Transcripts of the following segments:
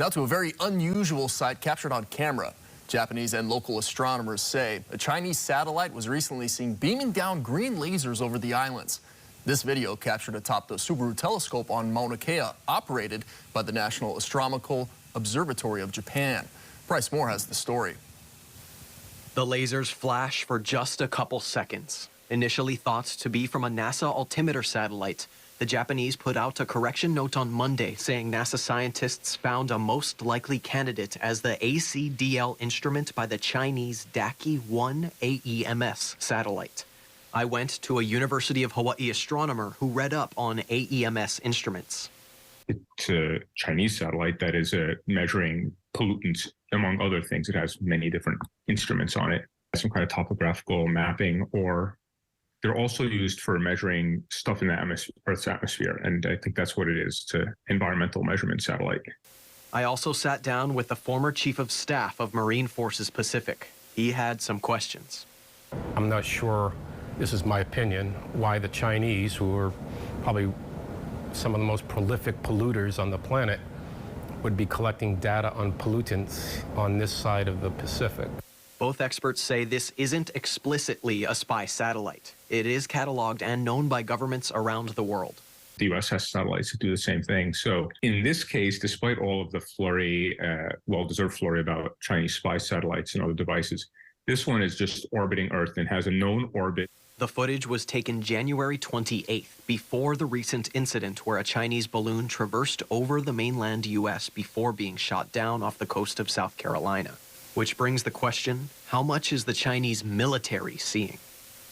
Now to a very unusual sight captured on camera. Japanese and local astronomers say a Chinese satellite was recently seen beaming down green lasers over the islands. This video captured atop the Subaru telescope on Mauna Kea, operated by the National Astronomical Observatory of Japan. Bryce Moore has the story. The lasers flash for just a couple seconds. Initially thought to be from a NASA altimeter satellite, the Japanese put out a correction note on Monday saying NASA scientists found a most likely candidate as the ACDL instrument by the Chinese Daqi-1 AEMS satellite. I went to a University of Hawaii astronomer who read up on AEMS instruments. It's a Chinese satellite that is measuring pollutants, among other things. It has many different instruments on it, some kind of topographical mapping, or they're also used for measuring stuff in the Earth's atmosphere. And I think that's what it is. It's an environmental measurement satellite. I also sat down with the former chief of staff of Marine Forces Pacific. He had some questions. I'm not sure, this is my opinion, why the Chinese, who are probably some of the most prolific polluters on the planet, would be collecting data on pollutants on this side of the Pacific. Both experts say this isn't explicitly a spy satellite. It is cataloged and known by governments around the world. The U.S. has satellites that do the same thing. So in this case, despite all of the flurry, well-deserved flurry about Chinese spy satellites and other devices, this one is just orbiting Earth and has a known orbit. The footage was taken January 28th, before the recent incident where a Chinese balloon traversed over the mainland U.S. before being shot down off the coast of South Carolina. Which brings the question, how much is the Chinese military seeing?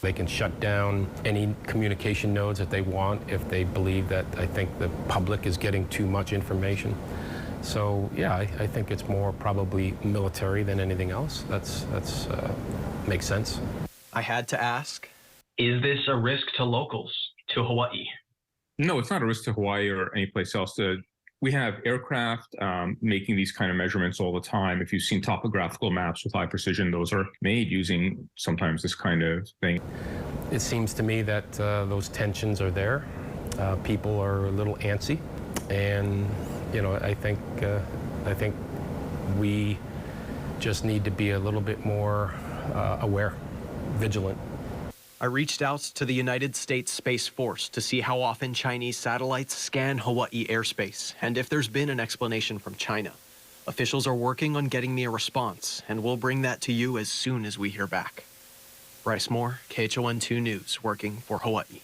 They can shut down any communication nodes that they want if they believe that, I think, the public is getting too much information. So, yeah, I think it's more probably military than anything else. That's makes sense. I had to ask, is this a risk to locals, to Hawaii? No, it's not a risk to Hawaii or any place else. We have aircraft making these kind of measurements all the time. If you've seen topographical maps with high precision, those are made using sometimes this kind of thing. It seems to me that those tensions are there. People are a little antsy, and you know, I think we just need to be a little bit more aware, vigilant. I reached out to the United States Space Force to see how often Chinese satellites scan Hawaii airspace and if there's been an explanation from China. Officials are working on getting me a response, and we'll bring that to you as soon as we hear back. Bryce Moore, KHON2 News, working for Hawaii.